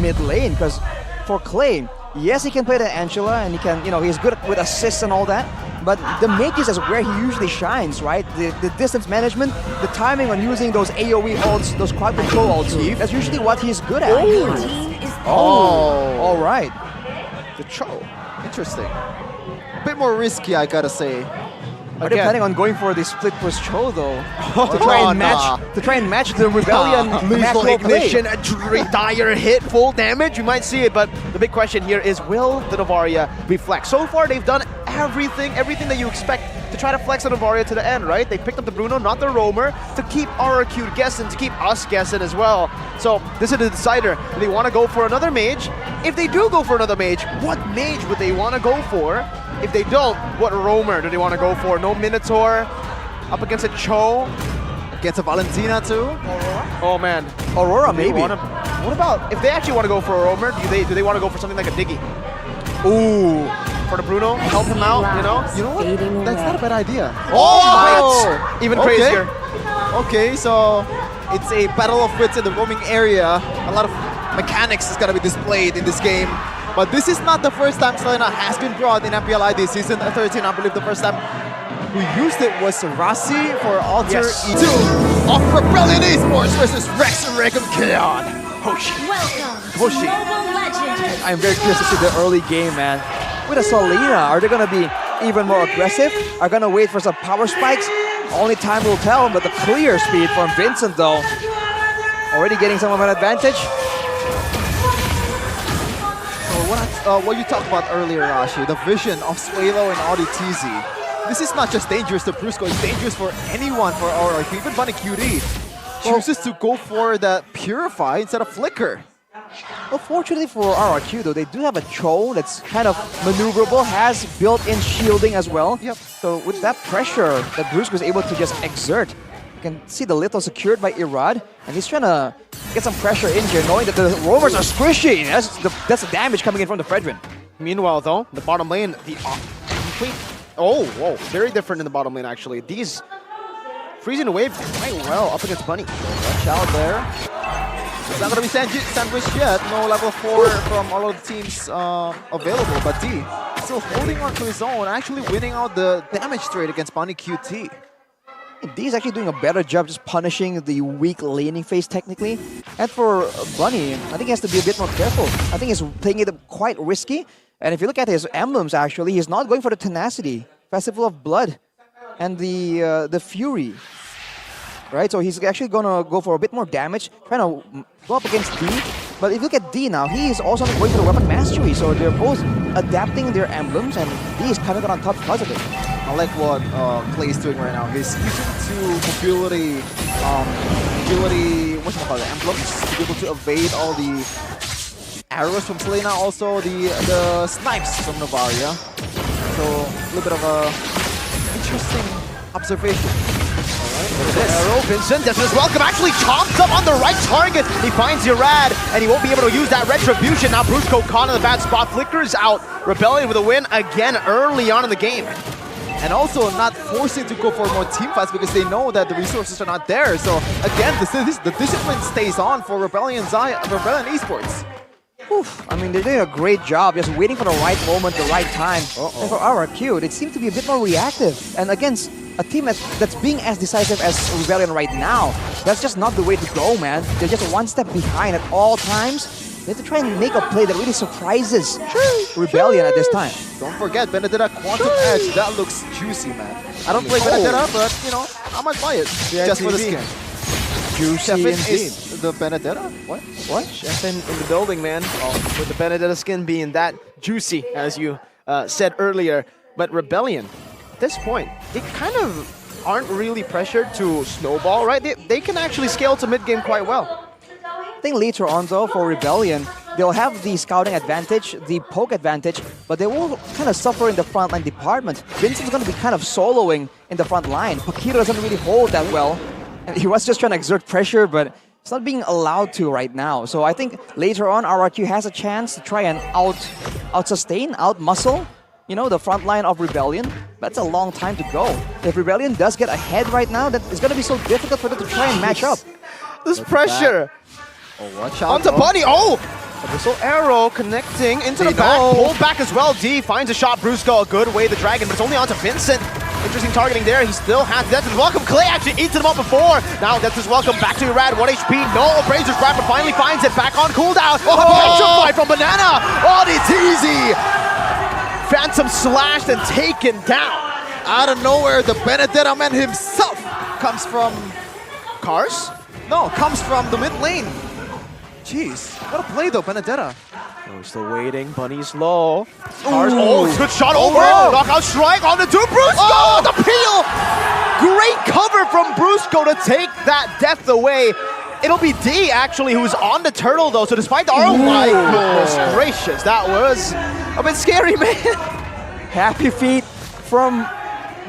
mid lane, because for Clay, yes, he can play the Angela and he can, he's good with assists and all that, but the mages is where he usually shines, right? The distance management, the timing on using those AoE ults, those quad control ults, that's usually what he's good at. All right. The Cho. Interesting. A bit more risky, I gotta say. Are they planning on going for the split push Cho though? to try and match the Rebellion lethal macro ignition, play. a dire hit, full damage. You might see it, but the big question here is, will the Novaria be flexed? So far, they've done everything that you expect to try to flex the Novaria to the end, right? They picked up the Bruno, not the Roamer, to keep RRQ guessing, to keep us guessing as well. So this is the decider. Do they want to go for another mage? If they do go for another mage, what mage would they want to go for? If they don't, what Roamer do they want to go for? No Minotaur, up against a Cho. Against a Valentina too. Oh man. Aurora maybe. What about if they actually want to go for a Roamer? Do they want to go for something like a Diggy? Ooh. For the Bruno, help him out, You know what? That's not a bad idea. Oh! Even crazier. Okay, so it's a battle of wits in the roaming area. A lot of mechanics is gonna be displayed in this game. But this is not the first time Selena has been brought in MPL ID Season 13. I believe the first time who used it was Rasi for Alter E2 of Rebellion Esports versus Rex and Regum Kion. Hoshi. Hoshi. Legend. I'm very curious to see the early game, man. With a Selena, are they gonna be even more aggressive? Are gonna wait for some power spikes? Only time will tell, but the clear speed from Vincent though. Already getting some of an advantage. What you talked about earlier, Rashi, the vision of Swalo and RDTZ. This is not just dangerous to Brusko, it's dangerous for anyone for RRQ. Even Bunny QD chooses to go for that Purify instead of Flicker. Well, fortunately for RRQ though, they do have a Cho that's kind of maneuverable, has built-in shielding as well. Yep. So with that pressure that Brusko is able to just exert, you can see the little secured by Irad, and he's trying to get some pressure in here, knowing that the roamers are squishy. That's the damage coming in from the Fredrin. Meanwhile, though, the bottom lane, the complete. Oh, whoa, very different in the bottom lane actually. These freezing the wave quite well up against Bunny. Watch out there. It's not gonna be sandwiched yet. No level 4 from all of the teams available, but D still holding on to his own, actually winning out the damage trade against Bunny QT. D is actually doing a better job just punishing the weak laning phase technically. And for Bunny, I think he has to be a bit more careful. I think he's playing it quite risky. And if you look at his emblems actually, he's not going for the Tenacity, Festival of Blood, and the Fury. Right, so he's actually gonna go for a bit more damage, trying to go up against D. But if you look at D now, he is also going for the Weapon Mastery, so they're both adapting their emblems, and D is coming out on top because of it. I like what Clay is doing right now. He's using two mobility, emblems to be able to evade all the arrows from Selena, also the snipes from Novaria. So a little bit of a interesting observation. Arrow, Vincent, that's his welcome, actually chomps up on the right target. He finds Irad, and he won't be able to use that Retribution. Now Brusko caught in the bad spot, flickers out. Rebellion with a win again early on in the game. And also not forcing to go for more team fights because they know that the resources are not there. So again, the discipline stays on for Rebellion Esports. Oof. I mean, they're doing a great job just waiting for the right moment, the right time. And for RRQ, they seem to be a bit more reactive. And against a team that's being as decisive as Rebellion right now, that's just not the way to go, man. They're just one step behind at all times. They have to try and make a play that really surprises Rebellion at this time. Don't forget, Benedetta Quantum Edge. That looks juicy, man. I don't play Benedetta, but, I might buy it just for the skin. Juicy is the Benedetta? What? Chef in the building, man. With the Benedetta skin being that juicy, as you said earlier. But Rebellion, at this point, they kind of aren't really pressured to snowball, right? They can actually scale to mid-game quite well. I think later on, though, for Rebellion, they'll have the scouting advantage, the poke advantage, but they will kind of suffer in the frontline department. Vincent's going to be kind of soloing in the front line. Pakito doesn't really hold that well. And he was just trying to exert pressure, but it's not being allowed to right now. So I think later on, RRQ has a chance to try and out-sustain, out-muscle, the front line of Rebellion. That's a long time to go. If Rebellion does get ahead right now, that it's going to be so difficult for them to try and match up. This pressure. Oh, watch out. Onto Bunny. Oh! Missile arrow connecting into the They back, know. pulled back as well. D finds a shot. Brusko, a good way the dragon, but it's only onto Vincent. Interesting targeting there. He still has Death is Welcome. Clay actually eats him up before. Now Death is Welcome back to Irad. 1 HP. No Brazer's grab, but finally finds it back on cooldown. Oh, petrified from Banana. Oh, it's easy. Phantom slashed and taken down. Out of nowhere, the Benedetta man himself comes from... Cars? No, comes from the mid lane. Jeez, what a play though, Benedetta. Oh, we're still waiting. Bunny's low. Cars. Oh, good shot over. Knockout strike on the two. Brusko, the peel. Great cover from Brusko to take that death away. It'll be D actually who's on the turtle though. So despite the oh my goodness gracious, that was a bit scary, man. Happy feet from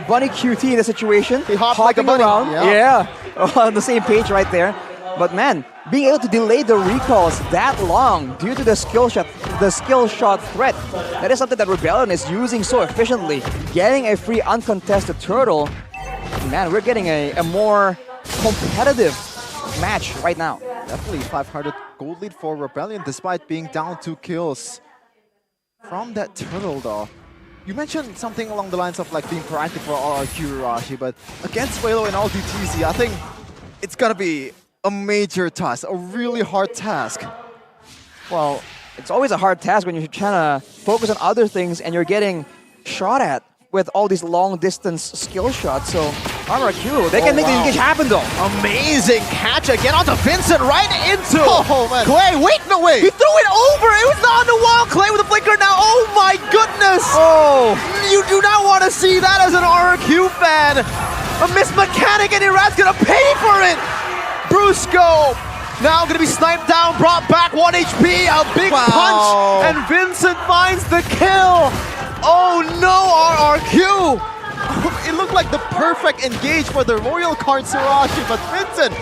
Bunny QT in the situation. He hopped like a bunny. Around. Yeah. On the same page right there. But man, being able to delay the recalls that long due to the skill shot threat, that is something that Rebellion is using so efficiently. Getting a free uncontested turtle, man, we're getting a more competitive match right now. Definitely 500 gold lead for Rebellion despite being down 2 kills from that turtle though. You mentioned something along the lines of like being proactive for RRQ Hoshi, but against Walo and all DTZ, I think it's gonna be a major task, a really hard task. Well, it's always a hard task when you're trying to focus on other things and you're getting shot at with all these long-distance skill shots. So RRQ, they can make the engage happen though. Amazing catch again onto Vincent right into Oh, man. Clay. Wait, no way. He threw it over. It was not on the wall. Clay with a flicker now. Oh my goodness. Oh, You do not want to see that as an RRQ fan. A missed mechanic and Irad's gonna pay for it. Brusko now gonna be sniped down, brought back 1 HP, a big punch, and Vincent finds the kill. Oh no, RRQ. It looked like the perfect engage for the Royal card Sirachi, but Vincent,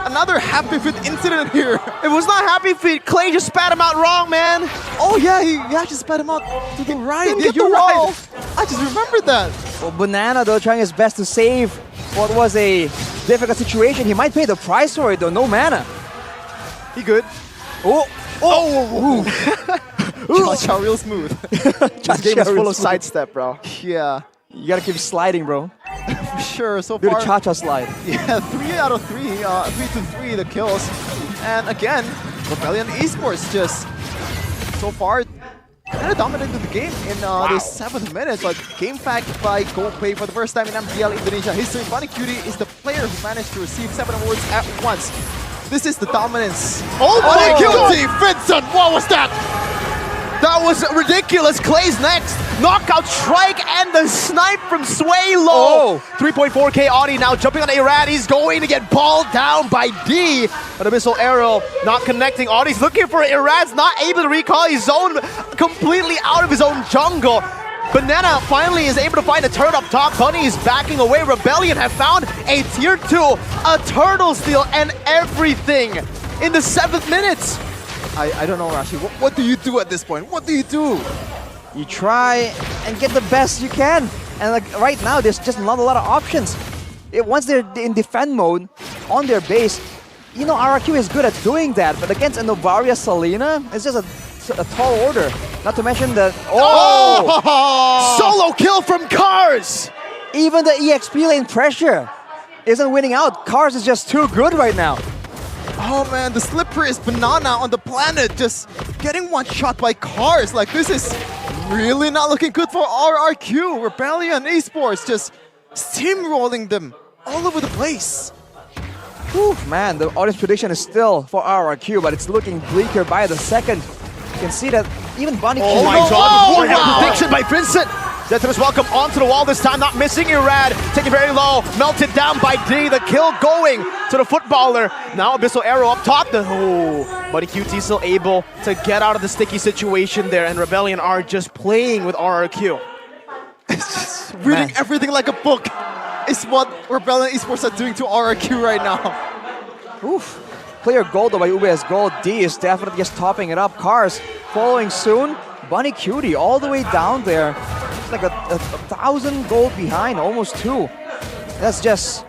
another happy fit incident here. It was not happy feet. Clay just spat him out wrong, man. Oh yeah, he actually spat him out to the right. Didn't Yeah, get the you're right. wall. I just remembered that. well, Banana though trying his best to save what was a difficult situation. He might pay the price for it though, no mana. He good. Oh, Cha-cha real smooth. This game is full of sidestep, bro. Yeah, you gotta keep sliding, bro. for sure. So Do the far, cha-cha slide. yeah, 3 out of 3, 3 to 3 the kills. And again, Rebellion Esports just so far kind of dominated the game in the 7 minutes. But game fact by GoPay for the first time in MPL Indonesia history. Bunny Cutie is the player who managed to receive 7 awards at once. This is the dominance. Oh my God. Cutie, Vincent, what was that? That was ridiculous. Clay's next. Knockout strike and the snipe from Swaylo. Oh. 3.4k Audi now jumping on Irad. He's going to get balled down by D. But a missile arrow not connecting. Audi's looking for it. Irad's not able to recall. He's zoned completely out of his own jungle. Banana finally is able to find a turret up top. Bunny is backing away. Rebellion have found a tier 2, a turtle steal, and everything in the 7th minutes. I don't know, Rashi. What do you do at this point? What do you do? You try and get the best you can. And like right now, there's just not a lot of options. Once they're in defend mode on their base, you know RRQ is good at doing that. But against a Novaria Selena, it's just a tall order. Not to mention that Solo kill from Cars. even the EXP lane pressure isn't winning out. Cars is just too good right now. Oh man, the slipperyest banana on the planet just getting one shot by Cars. Like, this is really not looking good for RRQ. Rebellion Esports just steamrolling them all over the place. Whew, man, the audience prediction is still for RRQ, but it's looking bleaker by the second. You can see that even Bunny Oh my God, what a prediction by Vincent. Death is welcome onto the wall this time, not missing Irad. Taking very low, melted down by D. The kill going to the footballer. Now Abyssal Arrow up top. Buddy QT still able to get out of the sticky situation there, and Rebellion are just playing with RRQ. Reading everything like a book is what Rebellion Esports are doing to RRQ right now. Oof. Clear gold though by UBS Gold. D is definitely just topping it up. Cars following soon. Bunny Cutie all the way down there. It's like a 1,000 gold behind, almost 2. That's just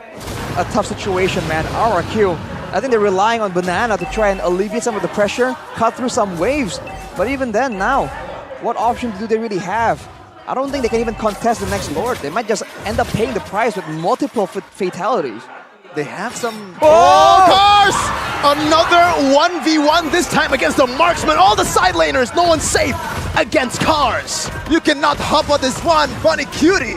a tough situation, man. RRQ I think they're relying on Banana to try and alleviate some of the pressure, cut through some waves. But even then now, what options do they really have? I don't think they can even contest the next Lord. They might just end up paying the price with multiple fatalities. They have some... Oh, Cars! Another 1v1, this time against the marksman. All the side laners, no one's safe against Cars. You cannot hop on this one, Bunny Cutie!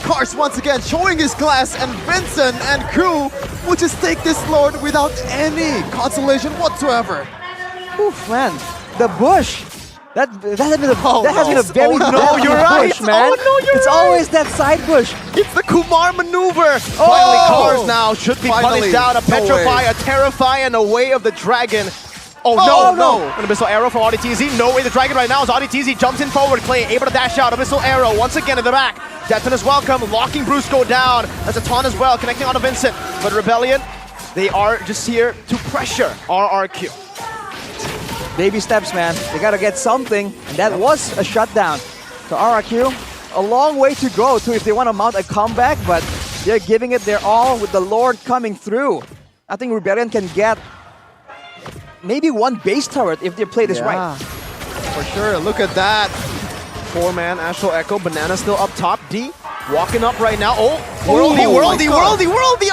Cars once again showing his class, and Vincent and crew will just take this Lord without any consolation whatsoever. Oof, man. The bush. That has been a very Oh, no, deadly you're right. bush, man. Oh, no, you're it's right. always that side bush. It's the Kumar maneuver. Finally, Cars now should be Finally. punished down. A No petrify, way. a terrify, and a way of the dragon. Oh, Oh, no. no. An abyssal arrow from RDTZ. No way the dragon right now as RDTZ jumps in forward. Clay able to dash out. Abyssal arrow once again in the back. Deton is welcome, locking Brusko down. That's a taunt as well, connecting onto Vincent. But Rebellion, they are just here to pressure RRQ. Baby steps, man. They gotta get something. And that was a shutdown. So RRQ, a long way to go to if they want to mount a comeback, but they're giving it their all with the Lord coming through. I think Rebellion can get maybe one base turret if they play this right. For sure, look at that. 4-man Astral Echo, Banana still up top. D walking up right now. Oh, Oh my worldy. God.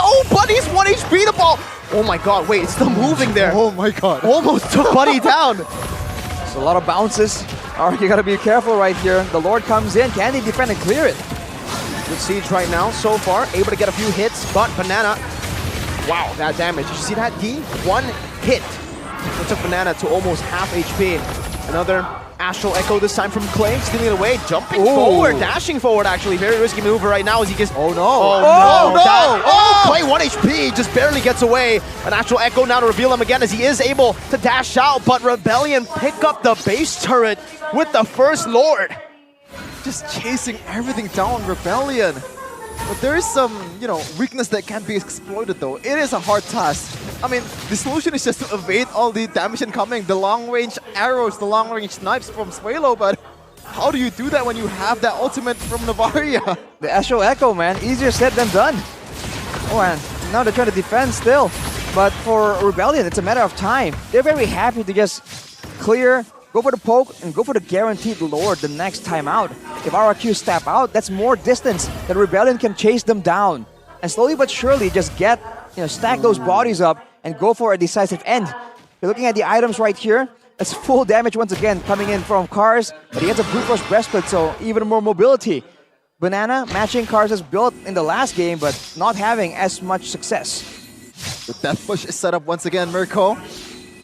Oh, Buddy's 1 HP the ball. Oh my god, wait, it's still moving there. Oh my god. Almost took Buddy down. So a lot of bounces. RRQ gotta be careful right here. The Lord comes in. Can they defend and clear it? Good siege right now so far. Able to get a few hits, but Banana. Wow, that damage. Did you see that, D? 1 hit. It took Banana to almost half HP. Another Astral Echo this time from Clay, stealing it away, jumping forward, dashing forward actually. Very risky maneuver right now as he gets... Oh no. Oh no! Oh! Clay 1 HP, just barely gets away. An Astral Echo now to reveal him again as he is able to dash out, but Rebellion pick up the base turret with the first Lord. Just chasing everything down, Rebellion. But there is some, weakness that can't be exploited though. It is a hard task. I mean, the solution is just to evade all the damage incoming, the long-range arrows, the long-range snipes from Suelo, but how do you do that when you have that ultimate from Navaria? The Astral Echo, man. Easier said than done. Oh, man. Now they're trying to defend still. But for Rebellion, it's a matter of time. They're very happy to just clear, go for the poke, and go for the guaranteed Lord the next time out. If RRQ step out, that's more distance that Rebellion can chase them down. And slowly but surely just get, stack those bodies up and go for a decisive end. You're looking at the items right here. It's full damage once again coming in from Cars, but he has a Brute Force Breastplate, so even more mobility. Banana matching Cars' build in the last game, but not having as much success. The death push is set up once again, Mirko.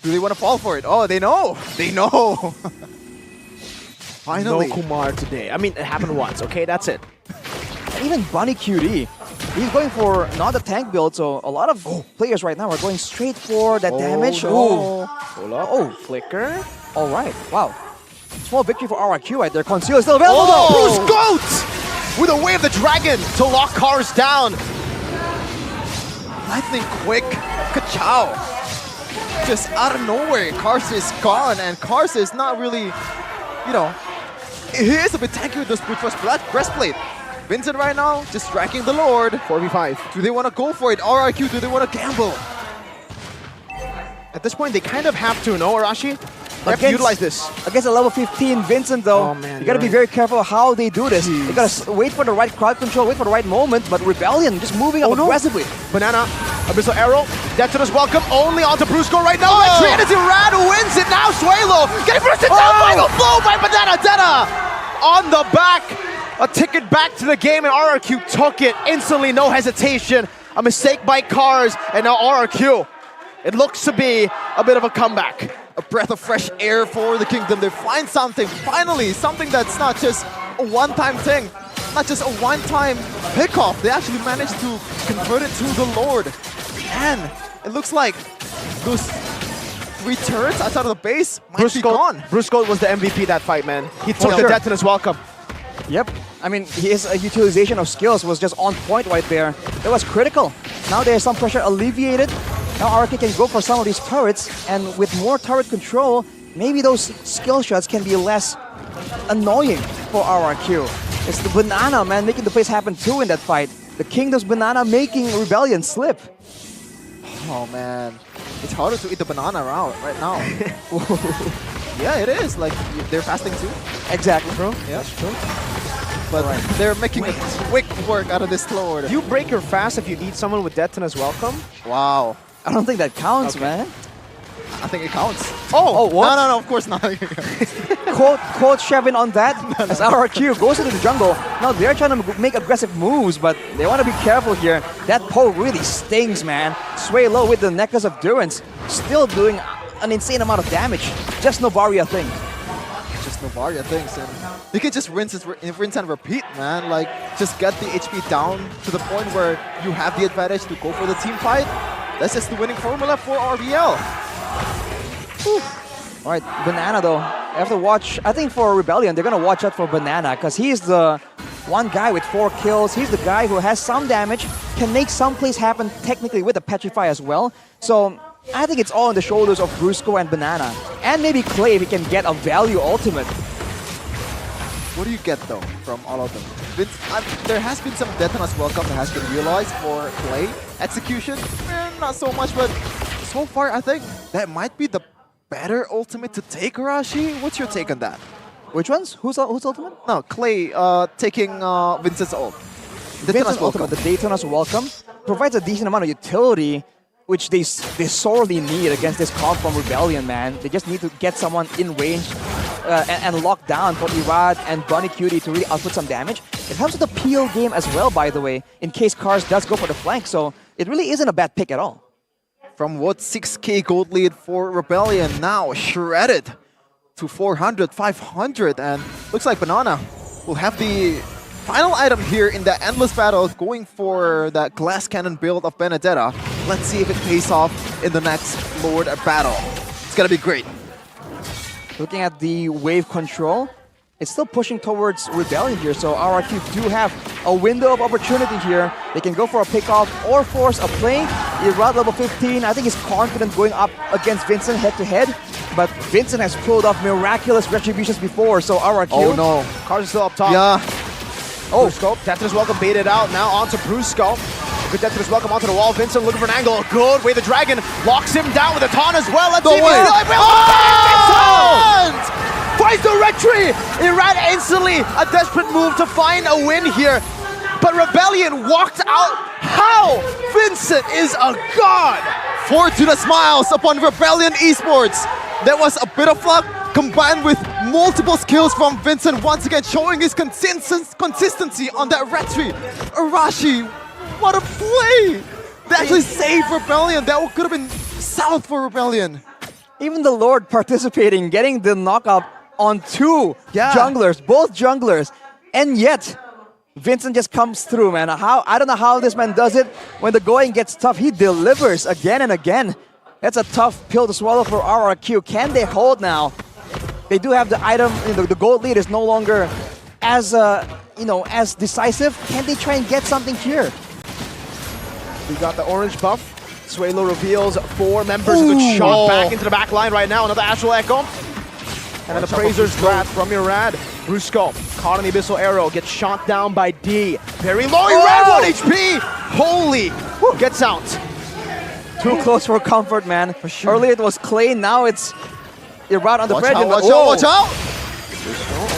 Do they want to fall for it? Oh, they know. They know. Finally. No Kumar today. I mean, it happened once, okay? That's it. And even Bunny QD, he's going for not a tank build, so a lot of players right now are going straight for that damage. no. Hold up. Oh, flicker. All right, wow. Small victory for RRQ right there. Conceal is still available though. Bruce Goat with a Way of the Dragon to lock Cars down. Lightning quick. Ka-chow. Just out of nowhere, Cars is gone, and Cars is not really, he is a bit tanky with this Brute Force Breastplate. Vincent right now, just tracking the Lord. 4v5. Do they want to go for it? RRQ, do they want to gamble? At this point, they kind of have to, no, Arashi? They have to utilize this. Against a level 15 Vincent though, Oh, man, you gotta be you're very careful how they do this. You gotta wait for the right crowd control, wait for the right moment, but Rebellion just moving up aggressively. Banana, Abyssal Arrow, Deton is welcome, only onto Brusko right now. Red Trinity Rad wins it now, Suelo getting first down, final blow by Banana Dena on the back. A ticket back to the game, and RRQ took it instantly, no hesitation. A mistake by Cars, and now RRQ. It looks to be a bit of a comeback. A breath of fresh air for the Kingdom. They find something, finally, something that's not just a one-time thing, not just a one-time pickoff. They actually managed to convert it to the Lord. And it looks like those 3 turrets outside of the base might be gone. Brusko was the MVP that fight, man. He took the Deton as welcome. Yep. I mean, his utilization of skills was just on point right there. That was critical. Now there's some pressure alleviated. Now RRQ can go for some of these turrets, and with more turret control, maybe those skill shots can be less annoying for RRQ. It's the Banana, man, making the plays happen too in that fight. The Kingdom's Banana making Rebellion slip. Oh man, it's harder to eat the banana right now. Yeah, it is. Like they're fasting too. Exactly, bro. Yeah. That's true. But they're making a quick work out of this slow. Do you break your fast if you eat someone with Deton as welcome? Wow. I don't think that counts, man. I think it counts. Oh, what? No, of course not. Quote Shevin on that as RRQ goes into the jungle. Now they're trying to make aggressive moves, but they want to be careful here. That pole really stings, man. Sway low with the necklace of Durance, still doing an insane amount of damage. Just Novaria things. Just Novaria things. And you can just rinse and repeat, man. Like, just get the HP down to the point where you have the advantage to go for the team fight. That's just the winning formula for RBL. All right, Banana though. I have to watch. I think for Rebellion, they're gonna watch out for Banana because he's the one guy with 4 kills. He's the guy who has some damage, can make some plays happen technically with the Petrify as well. So I think it's all on the shoulders of Brusko and Banana, and maybe Clay if he can get a value ultimate. What do you get though from all of them? There has been some Detona's welcome that has been realized for Clay. Execution, not so much, but so far I think that might be the better ultimate to take, Hoshi. What's your take on that? Which ones? Who's ultimate? No, Clay taking Vincett's ult. Vincett's ultimate, the Daytona's welcome, provides a decent amount of utility, which they sorely need against this comp from Rebellion, man. They just need to get someone in range and lock down for Irad and Bunny Cutie to really output some damage. It helps with the PL game as well, by the way, in case Cars does go for the flank, so it really isn't a bad pick at all. From what 6k gold lead for Rebellion, now shredded to 400, 500, and looks like Banana will have the final item here in the endless battle, going for that glass cannon build of Benedetta. Let's see if it pays off in the next Lord battle. It's gonna be great. Looking at the wave control, it's still pushing towards Rebellion here, so RRQ do have a window of opportunity here. They can go for a pickoff or force a play. Irad level 15, I think he's confident going up against Vincentt head-to-head, but Vincentt has pulled off miraculous retributions before, so RRQ... Oh no. Cars is still up top. Yeah. Oh, Brusko. Deton's welcome baited out. Now onto Brusko. Good Deton's welcome onto the wall. Vincentt looking for an angle. Good way the Dragon locks him down with a taunt as well. Let's see if he's still able to finds the retry! Irad instantly a desperate move to find a win here. But Rebellion walked out. How? Vincentt is a god! Fortuna smiles upon Rebellion Esports. There was a bit of luck combined with multiple skills from Vincentt, once again showing his consistency on that retry. Arashi, what a play! They actually saved Rebellion. That could have been south for Rebellion. Even the Lord participating, getting the knockout on 2 junglers, both junglers, and yet Vincentt just comes through, man. I don't know how this man does it. When the going gets tough, he delivers again and again. That's a tough pill to swallow for RRQ. Can they hold now? They do have the item. The gold lead is no longer as as decisive. Can they try and get something here? We got the orange buff. Swaylo reveals 4 members who get shot back into the back line right now. Another Astral Echo. And then the Praisers grab from Irad. Brusko caught on the Abyssal Arrow, gets shot down by D. Very low, Irad 1 HP! Holy! Gets out. Too close for comfort, man. For sure. Earlier it was Clay, now it's Irad on the bridge. Watch out!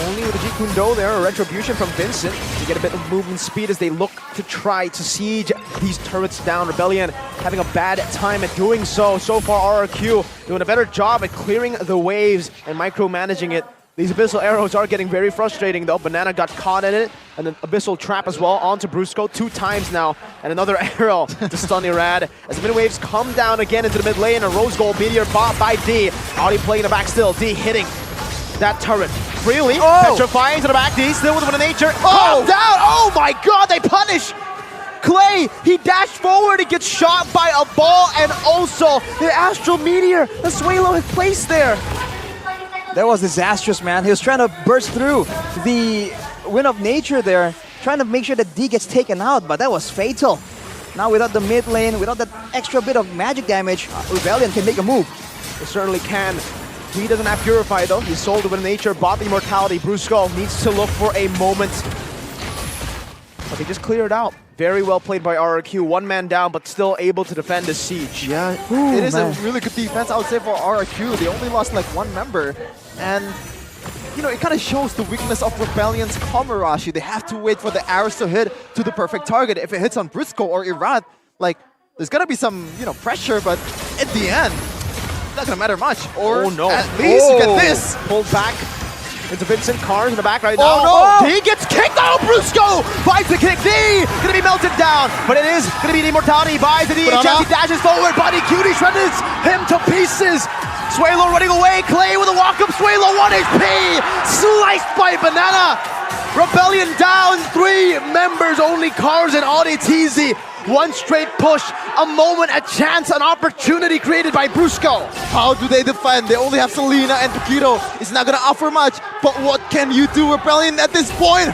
Only with the Jikundo there, a retribution from Vincentt to get a bit of movement speed as they look to try to siege these turrets down. Rebellion having a bad time at doing so. So far, RRQ doing a better job at clearing the waves and micromanaging it. These Abyssal Arrows are getting very frustrating though. Banana got caught in it, and an Abyssal Trap as well onto Brusko 2 times now. And another arrow to stun Irad as the mid waves come down again into the mid lane. A Rose Gold Meteor bought by D. Audi playing the back still. D hitting that turret. Freely, petrifying to the back. D still with a nature. Oh, down! Oh my god, they punish! Clay, he dashed forward, he gets shot by a ball, and also the Astral Meteor that Swaylo had placed there. That was disastrous, man. He was trying to burst through the Wind of Nature there, trying to make sure that D gets taken out, but that was fatal. Now without the mid lane, without that extra bit of magic damage, Rebellion can make a move. They certainly can. He doesn't have Purify though. He sold it with nature, bought the immortality. Brusko needs to look for a moment. But they just clear it out. Very well played by RRQ. One man down, but still able to defend the siege. Yeah, Ooh, it is man. a really good defense, I would say, for RRQ. They only lost like one member. And, you know, it kind of shows the weakness of Rebellion's Komurashi. They have to wait for the arrows to hit to the perfect target. If it hits on Brusko or Irad, like, there's gonna be some, you know, pressure, but at the end, it's not gonna matter much. Or Oh no. at least you get this. Pulled back into Vincent. Cars in the back right now. Oh, no. He gets kicked out. Brusko buys the kick. D gonna be melted down, but it is gonna be the immortality. Buys the DHS. He dashes forward. Body cutie shreds him to pieces. Swalo running away. Clay with a walk-up. Swalo 1 HP. Sliced by Banana. Rebellion down 3 members. Only Cars and AudiTZ. One straight push, a moment, a chance, an opportunity created by Brusko. How do they defend? They only have Selena and Paquito. It's not gonna offer much, but what can you do, Rebellion, at this point?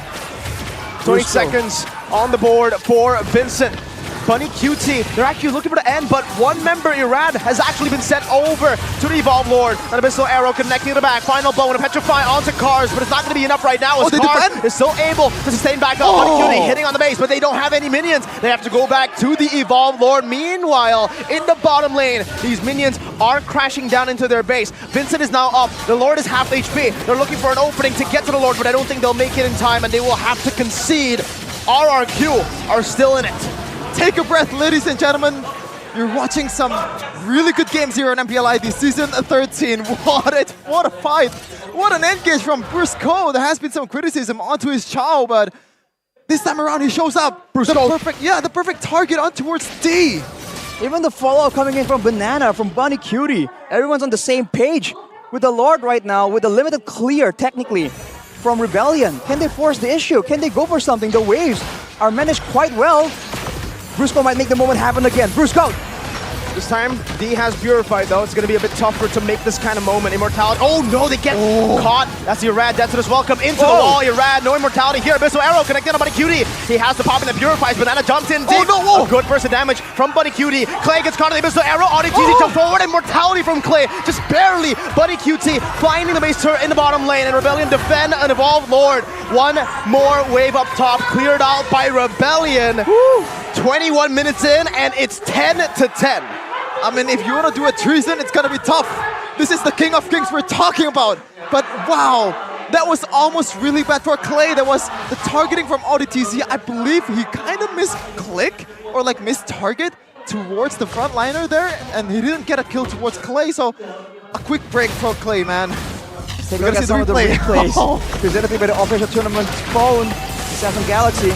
20 Brusko. seconds on the board for Vincent. Bunny QT, they're actually looking for the end, but one member, Irad, has actually been sent over to the Evolve Lord. An Abyssal Arrow connecting to the back. Final blow and a Petrify onto Cars, but it's not going to be enough right now as they Cars defend? is still able to sustain back up. Bunny QT hitting on the base, but they don't have any minions. They have to go back to the Evolve Lord. Meanwhile, in the bottom lane, these minions are crashing down into their base. Vincent is now up. The Lord is half HP. They're looking for an opening to get to the Lord, but I don't think they'll make it in time, and they will have to concede. RRQ are still in it. Take a breath, ladies and gentlemen. You're watching some really good games here on MPL ID Season 13. What a fight. What an engage from Brusko. There has been some criticism onto his Chao, but this time around he shows up. The perfect target on towards D. Even the follow-up coming in from Banana, from Bunny Cutie. Everyone's on the same page. With the Lord right now, with a limited clear, technically, from Rebellion. Can they force the issue? Can they go for something? The waves are managed quite well. Brusko might make the moment happen again. Brusko! This time, D has Purified though. It's going to be a bit tougher to make this kind of moment. Immortality. Oh no, they get caught. That's the Irad. Death welcome into the wall. Irad, no immortality here. Abyssal Arrow connected on Buddy Cutie. He has to pop in the Purifies. Banana jumps in deep. A good burst of damage from Buddy Cutie. Clay gets caught in the Abyssal Arrow. AudiTZ jump forward. Immortality from Clay. Just barely. Buddy QT finding the base turret in the bottom lane. And Rebellion defend an Evolved Lord. One more wave up top. Cleared out by Rebellion. 21 minutes in, and it's 10-10. I mean, if you want to do a treason, it's gonna be tough. This is the King of Kings we're talking about. But wow, that was almost really bad for Clay. That was the targeting from AudiTZ. I believe he kind of misclick or like missed target towards the frontliner there, and he didn't get a kill towards Clay. So a quick break for Clay, man. Take a look at some of the replays presented by the official tournament phone, Samsung Galaxy.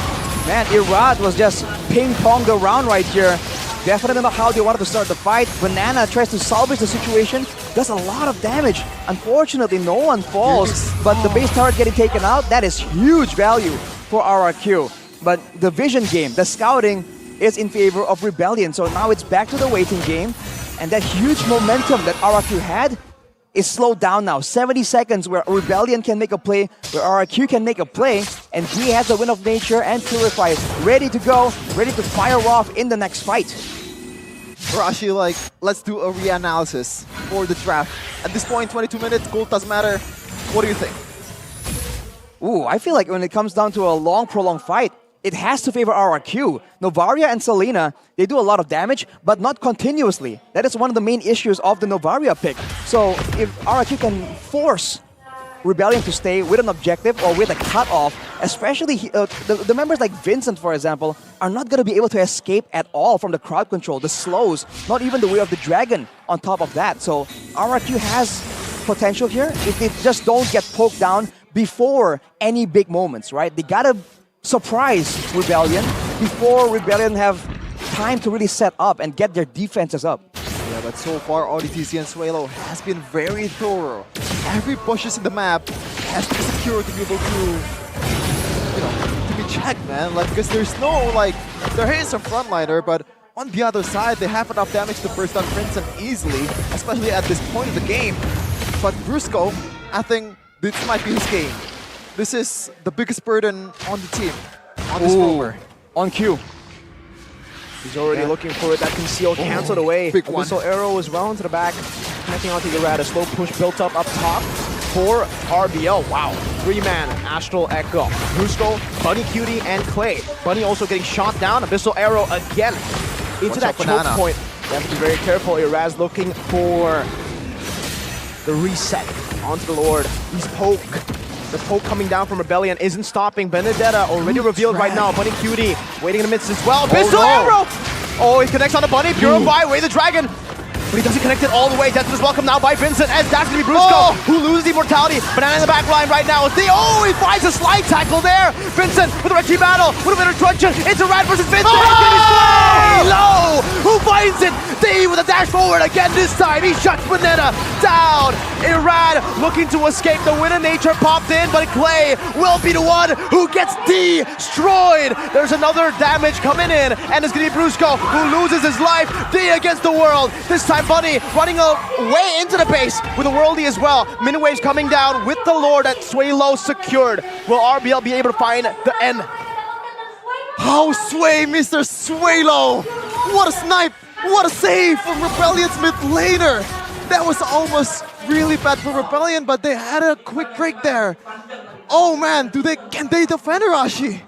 Man, Irad was just ping-ponged around right here. Definitely not how they wanted to start the fight. Banana tries to salvage the situation, does a lot of damage. Unfortunately, no one falls, but the base turret getting taken out, that is huge value for RRQ. But the vision game, the scouting, is in favor of Rebellion. So now it's back to the waiting game, and that huge momentum that RRQ had is slowed down now. 70 seconds where Rebellion can make a play, where RRQ can make a play, and he has the Wind of Nature and Purify ready to go, ready to fire off in the next fight. Rashi, like, let's do a reanalysis for the draft. At this point, 22 minutes, gold doesn't matter. What do you think? Ooh, I feel like when it comes down to a long, prolonged fight, it has to favor RRQ. Novaria and Selena, they do a lot of damage, but not continuously. That is one of the main issues of the Novaria pick. So if RRQ can force Rebellion to stay with an objective or with a cutoff, especially the members like Vincent, for example, are not going to be able to escape at all from the crowd control, the slows, not even the Way of the Dragon on top of that. So RRQ has potential here if they just don't get poked down before any big moments, right? They got to surprise Rebellion before Rebellion have time to really set up and get their defenses up. Yeah, but so far, AudiTZ and Swalo has been very thorough. Every bushes in the map has to be secure to be able to, you know, to be checked, man. Like, because there's no, like, there is a frontliner, but on the other side, they have enough damage to burst down Vincent easily, especially at this point in the game. But Brusko, I think this might be his game. This is the biggest burden on the team, on this roamer. On cue. He's already looking for it. That conceal canceled away. Big one. Whistle arrow as well into the back. Connecting onto Irad. A slow push built up top. for RBL. Wow. 3-man, Astral Echo, brusko, Bunny Cutie, and Clay. Bunny also getting shot down. Abyssal Arrow again into that choke Banana? point. You have to be very careful. Iraz looking for the reset onto the Lord. He's poke. The poke coming down from Rebellion isn't stopping. Benedetta already revealed right now. Bunny Cutie waiting in the midst as well. Abyssal Arrow! Oh, he connects on the Bunny. Purify, away the Dragon. But he doesn't connect it all the way. Death is welcome now by Vincentt, as that's going to be brusko, who loses the immortality. Banana in the back line right now. He finds a slide tackle there. Vincentt with a red team battle, with a bit of introduction. It's a Rad versus Vincentt. It's going to be slow. Low. Who finds it? D with a dash forward again this time. He shuts Banana down. Irad looking to escape. The Win of Nature popped in, but Clay will be the one who gets destroyed. There's another damage coming in, and it's going to be brusko who loses his life. D against the world. This time Bunny running way into the base with a worldie as well. Miniwaves coming down with the Lord at Sway Low secured. Will RBL be able to find the end? How Sway, Mr. Swaylo! What a snipe! What a save from Rebellion's mid laner! That was almost really bad for Rebellion, but they had a quick break there. Oh man, can they defend Arashi?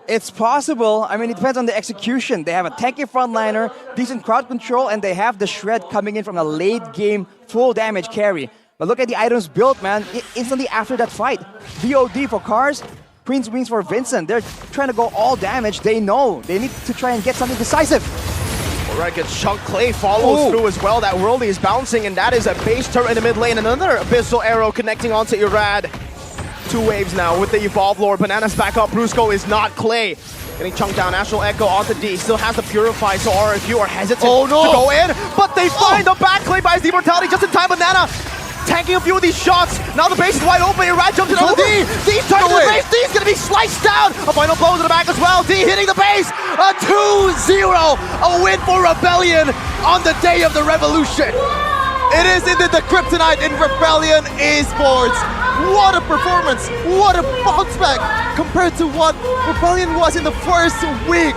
It's possible. I mean, it depends on the execution. They have a tanky frontliner, decent crowd control, and they have the shred coming in from a late game full damage carry. But look at the items built, man. Instantly after that fight. VOD for Cars, Queen's Wings for Vincentt. They're trying to go all damage. They know they need to try and get something decisive. Alright, gets Chunk. Clay follows through as well. That worldie is bouncing, and that is a base turret in the mid lane. Another Abyssal Arrow connecting onto Irad. 2 waves now with the Evolve Lord. Banana's back up. brusko is not Clay. Getting chunked down. Astral Echo onto D. Still has the Purify, so RRQ are hesitant to go in. But they find the back. Clay buys the immortality just in time. Banana tanking a few of these shots. Now the base is wide open. Irad jumps in on the D. D's turning to the base. D's going to be sliced down. A final blow to the back as well. D hitting the base. A 2-0. A win for Rebellion on the day of the revolution. It is indeed the kryptonite in Rebellion Esports. What a performance! What a bounce back compared to what Rebellion was in the first week.